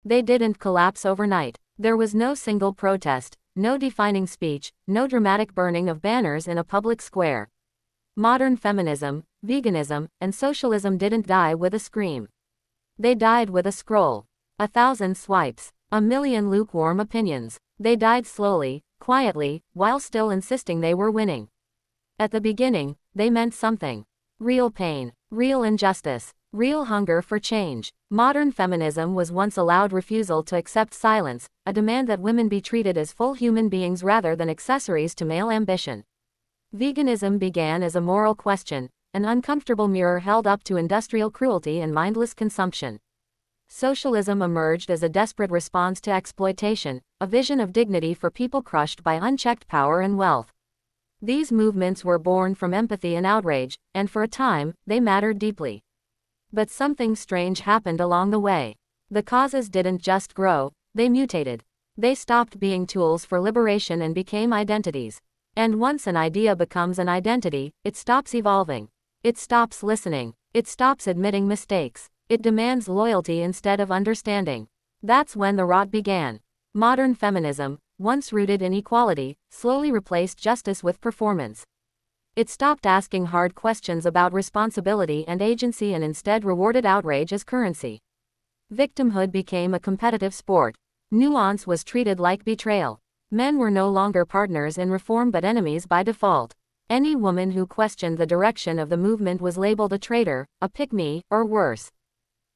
They didn't collapse overnight. There was no single protest, no defining speech, no dramatic burning of banners in a public square. Modern feminism, veganism, and socialism didn't die with a scream. They died with a scroll. 1,000 swipes. 1,000,000 lukewarm opinions. They died slowly, quietly, while still insisting they were winning. At the beginning, they meant something. Real pain, real injustice, real hunger for change. Modern feminism was once a loud refusal to accept silence, a demand that women be treated as full human beings rather than accessories to male ambition. Veganism began as a moral question, an uncomfortable mirror held up to industrial cruelty and mindless consumption. Socialism emerged as a desperate response to exploitation, a vision of dignity for people crushed by unchecked power and wealth. These movements were born from empathy and outrage, and for a time, they mattered deeply. But something strange happened along the way. The causes didn't just grow, they mutated. They stopped being tools for liberation and became identities. And once an idea becomes an identity, it stops evolving. It stops listening. It stops admitting mistakes. It demands loyalty instead of understanding. That's when the rot began. Modern feminism, once rooted in equality, slowly replaced justice with performance. It stopped asking hard questions about responsibility and agency and instead rewarded outrage as currency. Victimhood became a competitive sport. Nuance was treated like betrayal. Men were no longer partners in reform but enemies by default. Any woman who questioned the direction of the movement was labeled a traitor, a pick-me, or worse.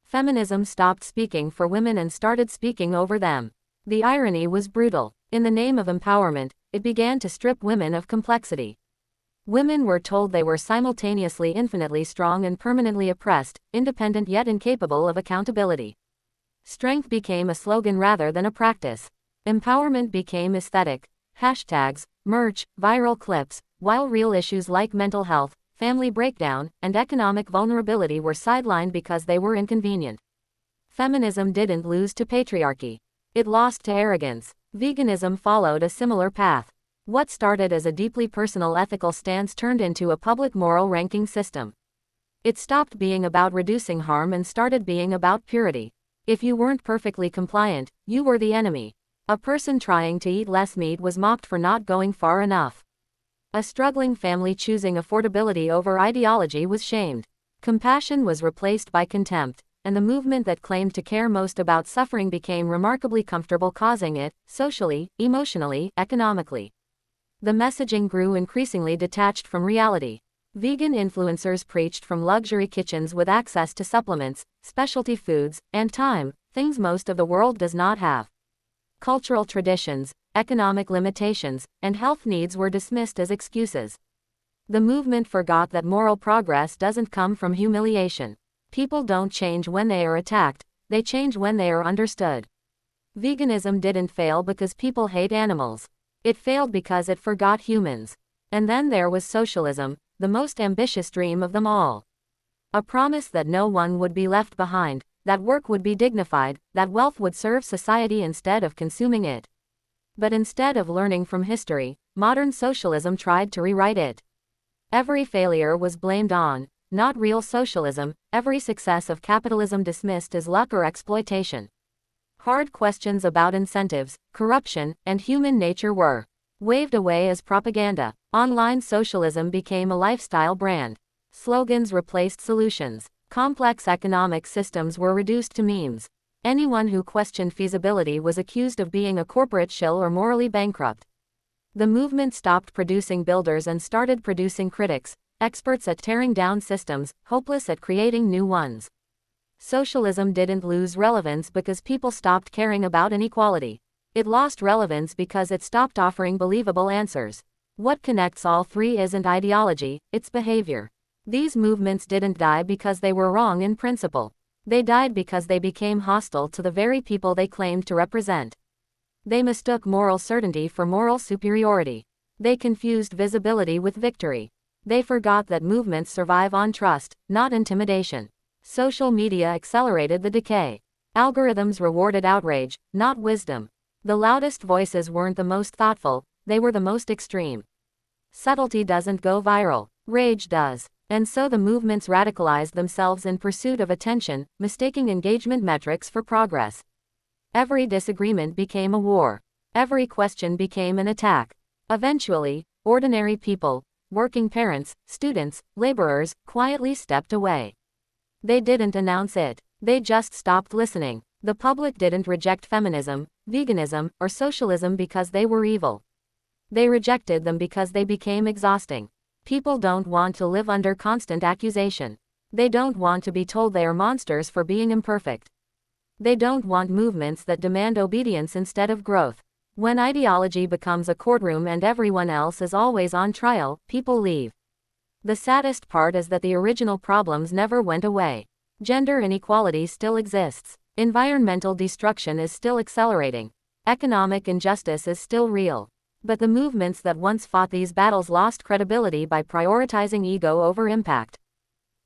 Feminism stopped speaking for women and started speaking over them. The irony was brutal. In the name of empowerment, it began to strip women of complexity. Women were told they were simultaneously infinitely strong and permanently oppressed, independent yet incapable of accountability. Strength became a slogan rather than a practice. Empowerment became aesthetic. Hashtags, merch, viral clips, while real issues like mental health, family breakdown, and economic vulnerability were sidelined because they were inconvenient. Feminism didn't lose to patriarchy. It lost to arrogance. Veganism followed a similar path. What started as a deeply personal ethical stance turned into a public moral ranking system. It stopped being about reducing harm and started being about purity. If you weren't perfectly compliant, you were the enemy. A person trying to eat less meat was mocked for not going far enough. A struggling family choosing affordability over ideology was shamed. Compassion was replaced by contempt, and the movement that claimed to care most about suffering became remarkably comfortable causing it, socially, emotionally, economically. The messaging grew increasingly detached from reality. Vegan influencers preached from luxury kitchens with access to supplements, specialty foods, and time, things most of the world does not have. Cultural traditions, economic limitations, and health needs were dismissed as excuses. The movement forgot that moral progress doesn't come from humiliation. People don't change when they are attacked, they change when they are understood. Veganism didn't fail because people hate animals. It failed because it forgot humans. And then there was socialism, the most ambitious dream of them all. A promise that no one would be left behind, that work would be dignified, that wealth would serve society instead of consuming it. But instead of learning from history, modern socialism tried to rewrite it. Every failure was blamed on, not real socialism, every success of capitalism dismissed as luck or exploitation. Hard questions about incentives, corruption, and human nature were waved away as propaganda. Online socialism became a lifestyle brand. Slogans replaced solutions. Complex economic systems were reduced to memes. Anyone who questioned feasibility was accused of being a corporate shill or morally bankrupt. The movement stopped producing builders and started producing critics, experts at tearing down systems, hopeless at creating new ones. Socialism didn't lose relevance because people stopped caring about inequality. It lost relevance because it stopped offering believable answers. What connects all three isn't ideology, it's behavior. These movements didn't die because they were wrong in principle. They died because they became hostile to the very people they claimed to represent. They mistook moral certainty for moral superiority. They confused visibility with victory. They forgot that movements survive on trust, not intimidation. Social media accelerated the decay. Algorithms rewarded outrage, not wisdom. The loudest voices weren't the most thoughtful, they were the most extreme. Subtlety doesn't go viral, rage does. And so the movements radicalized themselves in pursuit of attention, mistaking engagement metrics for progress. Every disagreement became a war. Every question became an attack. Eventually, ordinary people, working parents, students, laborers, quietly stepped away. They didn't announce it. They just stopped listening. The public didn't reject feminism, veganism, or socialism because they were evil. They rejected them because they became exhausting. People don't want to live under constant accusation. They don't want to be told they are monsters for being imperfect. They don't want movements that demand obedience instead of growth. When ideology becomes a courtroom and everyone else is always on trial, people leave. The saddest part is that the original problems never went away. Gender inequality still exists. Environmental destruction is still accelerating. Economic injustice is still real. But the movements that once fought these battles lost credibility by prioritizing ego over impact.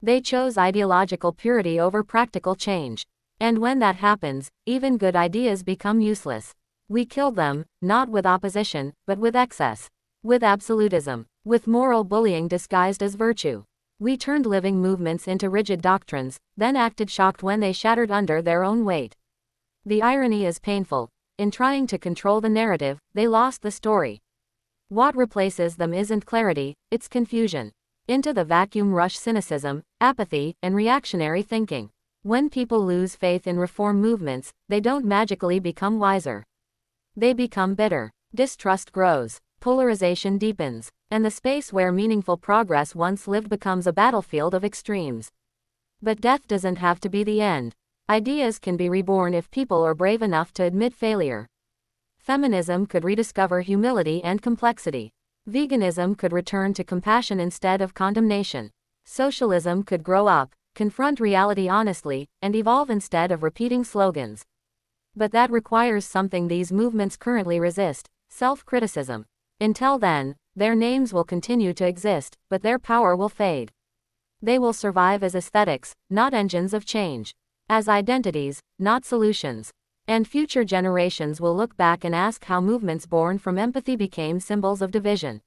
They chose ideological purity over practical change. And when that happens, even good ideas become useless. We killed them, not with opposition, but with excess. With absolutism. With moral bullying disguised as virtue. We turned living movements into rigid doctrines, then acted shocked when they shattered under their own weight. The irony is painful. In trying to control the narrative, they lost the story. What replaces them isn't clarity, it's confusion. Into the vacuum rush cynicism, apathy, and reactionary thinking. When people lose faith in reform movements, they don't magically become wiser. They become bitter. Distrust grows. Polarization deepens. And the space where meaningful progress once lived becomes a battlefield of extremes. But death doesn't have to be the end. Ideas can be reborn if people are brave enough to admit failure. Feminism could rediscover humility and complexity. Veganism could return to compassion instead of condemnation. Socialism could grow up, confront reality honestly, and evolve instead of repeating slogans. But that requires something these movements currently resist: self-criticism. Until then, their names will continue to exist, but their power will fade. They will survive as aesthetics, not engines of change. As identities, not solutions. And future generations will look back and ask how movements born from empathy became symbols of division.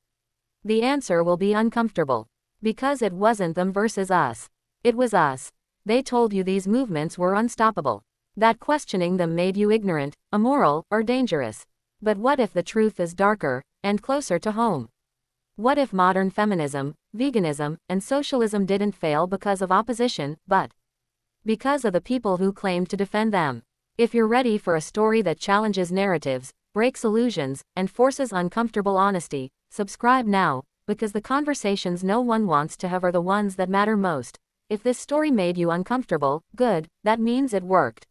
The answer will be uncomfortable. Because it wasn't them versus us. It was us. They told you these movements were unstoppable. That questioning them made you ignorant, immoral, or dangerous. But what if the truth is darker, and closer to home? What if modern feminism, veganism, and socialism didn't fail because of opposition, but because of the people who claimed to defend them? If you're ready for a story that challenges narratives, breaks illusions, and forces uncomfortable honesty, subscribe now, because the conversations no one wants to have are the ones that matter most. If this story made you uncomfortable, good, that means it worked.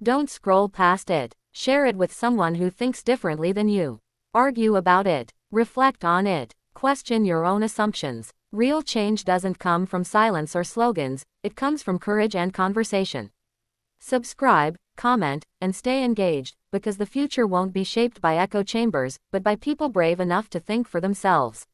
Don't scroll past it. Share it with someone who thinks differently than you. Argue about it. Reflect on it. Question your own assumptions. Real change doesn't come from silence or slogans, it comes from courage and conversation. Subscribe, comment, and stay engaged, because the future won't be shaped by echo chambers, but by people brave enough to think for themselves.